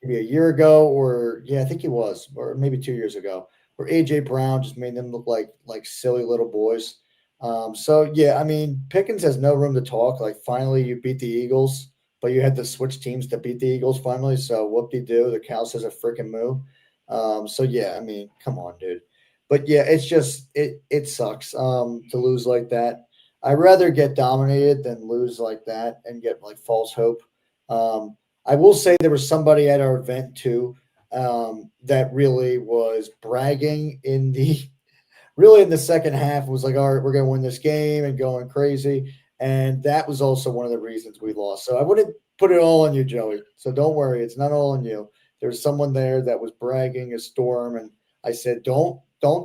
Maybe a year ago, or I think he was, or maybe 2 years ago, where A.J. Brown just made them look like silly little boys. I mean, Pickens has no room to talk. Like, finally, you beat the Eagles, but you had to switch teams to beat the Eagles finally. So whoop-de-doo, the cow says a freaking moo. I mean, come on, dude. But yeah, it's just it sucks to lose like that. I'd rather get dominated than lose like that and get like false hope. I will say there was somebody at our event too that really was bragging in the second half. Was like, all right, we're going to win this game and going crazy. And that was also one of the reasons we lost. So I wouldn't put it all on you, Joey. So don't worry. It's not all on you. There's someone there that was bragging a storm. And I said, don't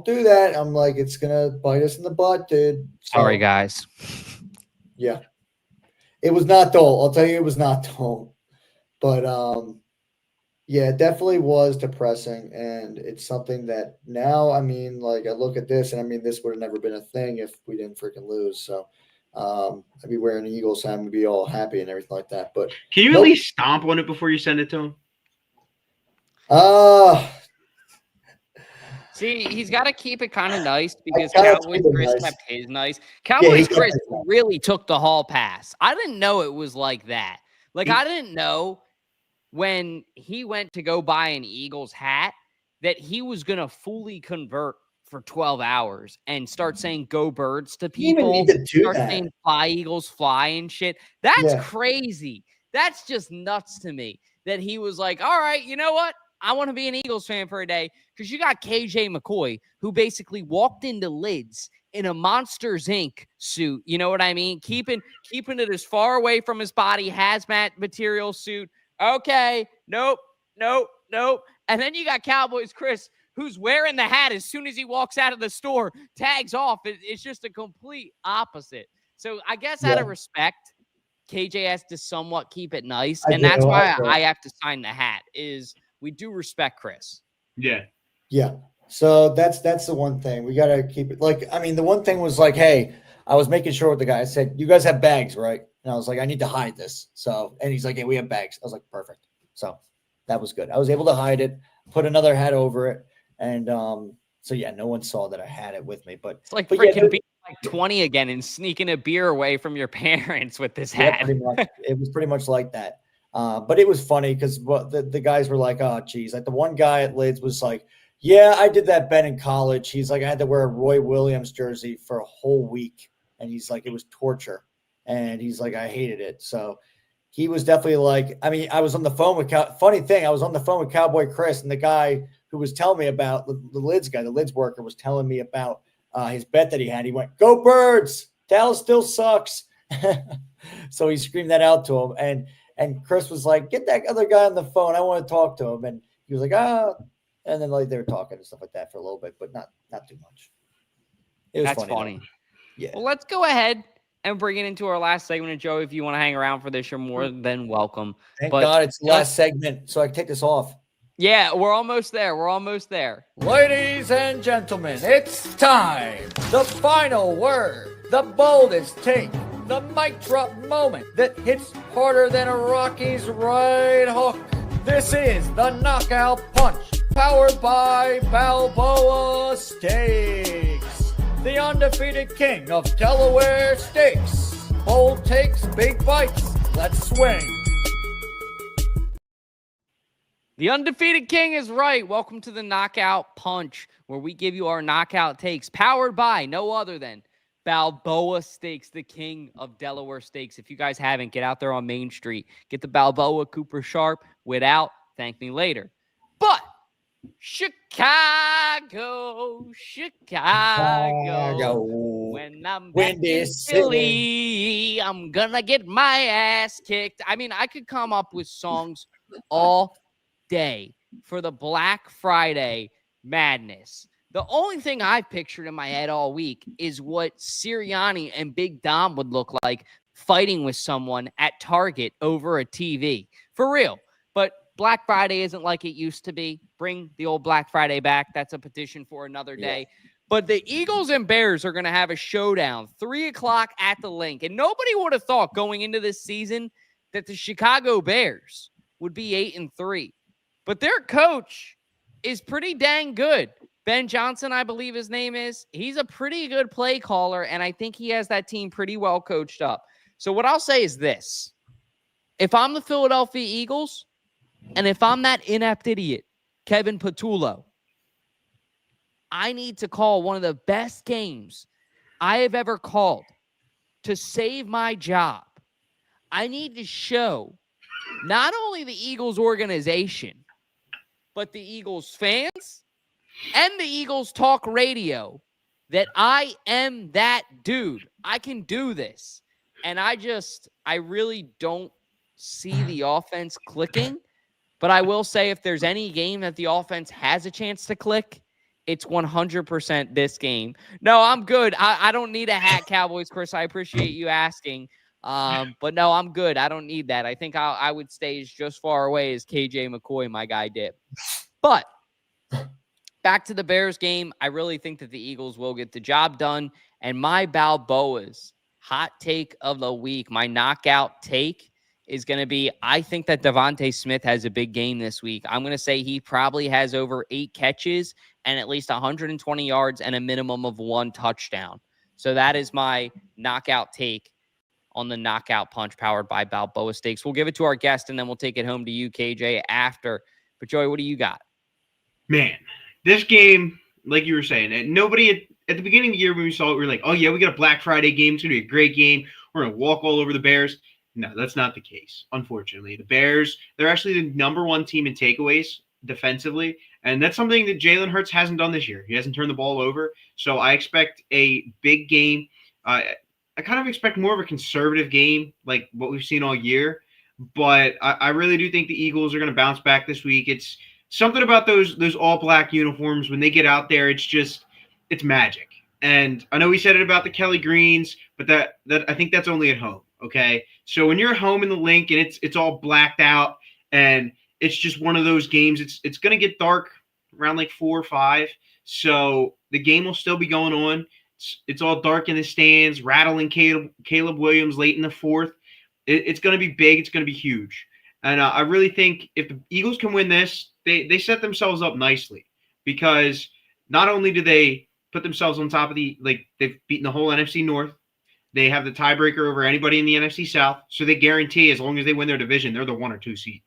do that. I'm like, it's going to bite us in the butt, dude. So, sorry, guys. Yeah. It was not dull. I'll tell you, it was not dull. But, it definitely was depressing. And it's something that now, I mean, like, I look at this, and I mean, this would have never been a thing if we didn't freaking lose. So, I'd be wearing an Eagles hat and be all happy and everything like that. But can you at least stomp on it before you send it to him? See, he's got to keep it kind of nice because Cowboys Chris kept his nice. Cowboys Chris really took the hall pass. I didn't know it was like that. Like, I didn't know when he went to go buy an Eagles hat that he was going to fully convert for 12 hours and start saying "Go Birds" to people. Start saying "Fly Eagles, fly" and shit. That's crazy. That's just nuts to me that he was like, all right, you know what? I want to be an Eagles fan for a day, because you got KJ McCoy, who basically walked into Lids in a Monsters Inc. suit. You know what I mean? Keeping it as far away from his body, hazmat material suit. Okay, nope. And then you got Cowboys Chris, who's wearing the hat as soon as he walks out of the store, tags off. It's just a complete opposite. So I guess out of respect, KJ has to somewhat keep it nice. And that's why I have to sign the hat is we do respect Chris. Yeah. Yeah. So that's the one thing. We got to keep it. Like, I mean, the one thing was like, hey, I was making sure with the guy. I said, you guys have bags, right? And I was like, I need to hide this. So, and he's like, yeah, we have bags. I was like, perfect. So that was good. I was able to hide it, put another hat over it. And no one saw that I had it with me. But it's like freaking being like 20 again and sneaking a beer away from your parents with this hat. Yeah, pretty much. It was pretty much like that. But it was funny because the guys were like, oh, geez. Like the one guy at Lids was like, yeah, I did that bet in college. He's like, I had to wear a Roy Williams jersey for a whole week. And he's like, it was torture. And he's like, I hated it. So he was definitely like, I mean, I was on the phone with funny thing. I was on the phone with Cowboy Chris, and the guy who was telling me about the Lids guy, the Lids worker, was telling me about his bet that he had. He went, "Go Birds! Dallas still sucks." So he screamed that out to him, and Chris was like, "Get that other guy on the phone. I want to talk to him." And he was like, "Ah," and then like they were talking and stuff like that for a little bit, but not too much. It was That's funny. Yeah. Well, let's go ahead and bring it into our last segment. And Joe, if you want to hang around for this, you're more than welcome. Thank God it's the last segment, so I can take this off. Yeah, we're almost there. We're almost there. Ladies and gentlemen, it's time. The final word, the boldest take, the mic drop moment that hits harder than a Rocky's right hook. This is the Knockout Punch, powered by Balboa Steaks, the undefeated king of Delaware steaks. Bold takes, big bites. Let's swing. The undefeated king is right. Welcome to the Knockout Punch, where we give you our knockout takes, powered by no other than Balboa Steaks, the king of Delaware steaks. If you guys haven't, get out there on Main Street. Get the Balboa Cooper Sharp without, thank me later. But Chicago. When I'm back in Philly, I'm gonna get my ass kicked. I mean, I could come up with songs all day for the Black Friday madness. The only thing I've pictured in my head all week is what Sirianni and Big Dom would look like fighting with someone at Target over a TV. For real. But Black Friday isn't like it used to be. Bring the old Black Friday back. That's a petition for another day. But the Eagles and Bears are going to have a showdown, 3 o'clock at the Link. And nobody would have thought going into this season that the Chicago Bears would be 8-3. But their coach is pretty dang good. Ben Johnson, I believe his name is. He's a pretty good play caller, and I think he has that team pretty well coached up. So what I'll say is this. If I'm the Philadelphia Eagles, and if I'm that inept idiot, Kevin Patullo, I need to call one of the best games I have ever called to save my job. I need to show not only the Eagles organization, but the Eagles fans and the Eagles talk radio that I am that dude. I can do this. And I really don't see the offense clicking. But I will say if there's any game that the offense has a chance to click, it's 100% this game. No, I'm good. I don't need a hat, Cowboys, Chris. I appreciate you asking. But no, I'm good. I don't need that. I think I would stay just far away as KJ McCoy, my guy, did. But back to the Bears game, I really think that the Eagles will get the job done. And my Balboa's hot take of the week, my knockout take, is going to be, I think that Devontae Smith has a big game this week. I'm going to say he probably has over 8 catches and at least 120 yards and a minimum of 1 touchdown. So that is my knockout take on the Knockout Punch powered by Balboa Steaks. We'll give it to our guest, and then we'll take it home to you, KJ, after. But, Joey, what do you got? Man, this game, like you were saying, and nobody at the beginning of the year when we saw it, we were like, oh, yeah, we got a Black Friday game. It's going to be a great game. We're going to walk all over the Bears. No, that's not the case, unfortunately. The Bears, they're actually the number 1 team in takeaways defensively, and that's something that Jalen Hurts hasn't done this year. He hasn't turned the ball over, so I expect a big game. I kind of expect more of a conservative game like what we've seen all year, but I really do think the Eagles are going to bounce back this week. It's something about those all-black uniforms. When they get out there, it's magic. And I know we said it about the Kelly Greens, but that I think that's only at home. Okay, so when you're home in the Link and it's all blacked out and it's just one of those games, it's going to get dark around like 4 or 5. So the game will still be going on. It's all dark in the stands, rattling Caleb Williams late in the 4th. It's going to be big. It's going to be huge. And I really think if the Eagles can win this, they set themselves up nicely, because not only do they put themselves on top of they've beaten the whole NFC North. They have the tiebreaker over anybody in the NFC South, so they guarantee as long as they win their division, they're the 1 or 2 seed.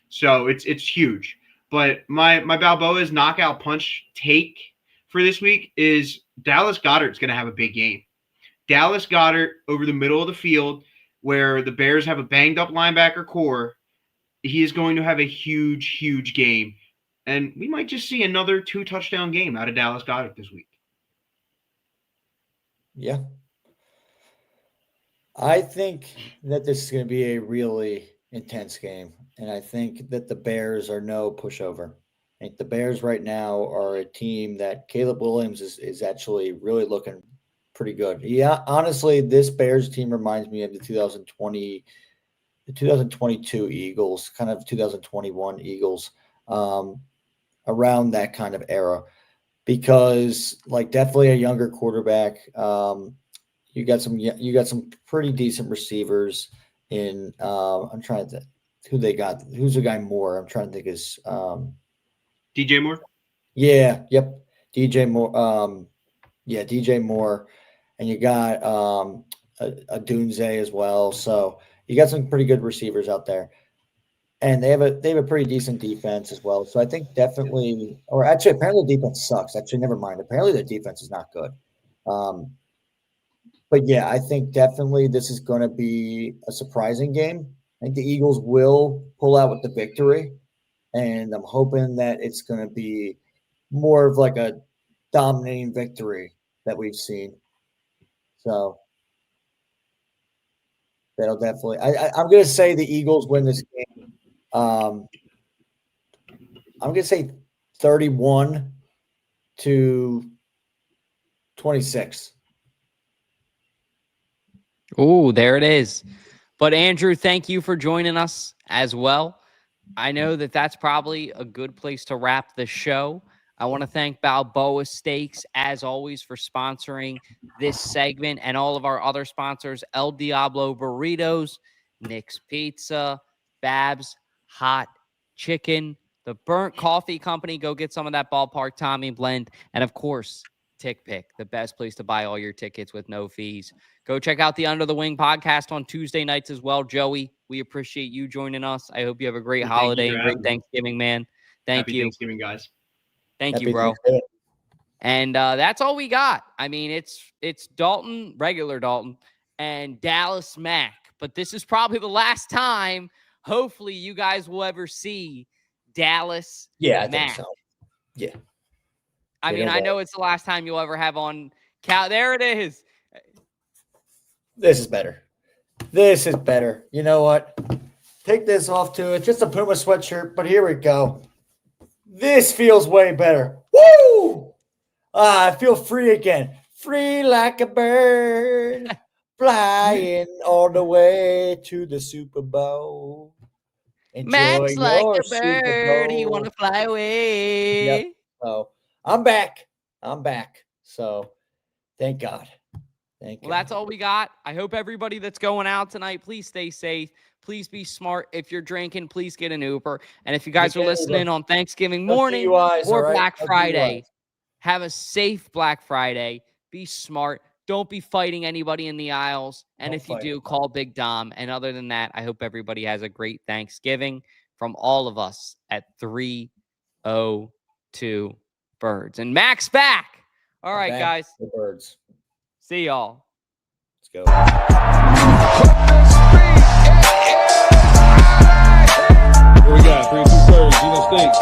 So it's huge. But my Balboa's knockout punch take for this week is Dallas Goedert's going to have a big game. Dallas Goedert over the middle of the field, where the Bears have a banged-up linebacker core, he is going to have a huge, huge game. And we might just see another 2-touchdown game out of Dallas Goedert this week. Yeah. I think that this is going to be a really intense game, and I think that the Bears are no pushover. I think the Bears right now are a team that Caleb Williams is actually really looking pretty good. Yeah, honestly, this Bears team reminds me of the 2022 Eagles, kind of 2021 Eagles, around that kind of era, because like definitely a younger quarterback. You got some pretty decent receivers in. I'm trying to who they got. Who's the guy Moore? I'm trying to think is DJ Moore. Yeah. Yep. DJ Moore. Yeah, DJ Moore, and you got a Dunze as well. So you got some pretty good receivers out there, and they have a pretty decent defense as well. So I think definitely, or actually, apparently the defense sucks. Actually, never mind. Apparently the defense is not good. But yeah, I think definitely this is going to be a surprising game. I think the Eagles will pull out with the victory, and I'm hoping that it's going to be more of like a dominating victory that we've seen. So that'll definitely. I'm going to say the Eagles win this game. I'm going to say 31-26. Oh, there it is. But Andrew, thank you for joining us as well. I know that that's probably a good place to wrap the show. I want to thank Balboa Steaks, as always, for sponsoring this segment and all of our other sponsors, El Diablo Burritos, Nick's Pizza, Babs Hot Chicken, the Burnt Coffee Company. Go get some of that Ballpark Tommy blend. And, of course, Tick Pick, the best place to buy all your tickets with no fees. Go check out the Under the Wing podcast on Tuesday nights as well. Joey, we appreciate you joining us. I hope you have a great holiday and great Thanksgiving, man. Happy you. Thanksgiving, guys. Thank you, bro. And that's all we got. I mean, it's Dalton, regular Dalton, and Dallas Mac. But this is probably the last time, hopefully, you guys will ever see Dallas Yeah, I Mac. think so. Yeah. I mean, I know it's the last time you'll ever have on Cal. There it is. This is better. This is better. You know what? Take this off too. It's just a Puma sweatshirt, but here we go. This feels way better. Woo! I feel free again. Free like a bird, flying all the way to the Super Bowl. Enjoy Mac's like your a bird. He want to fly away. Yep. So I'm back. So thank God. Well, that's all we got. I hope everybody that's going out tonight, please stay safe. Please be smart. If you're drinking, please get an Uber. And if you guys are listening on Thanksgiving morning or Black Friday, have a safe Black Friday. Be smart. Don't be fighting anybody in the aisles. And if you do, call Big Dom. And other than that, I hope everybody has a great Thanksgiving from all of us at 302 Birds. And Mac's back. All right, guys. The Birds. See y'all. Let's go. What we got? 302 birds. Stinks.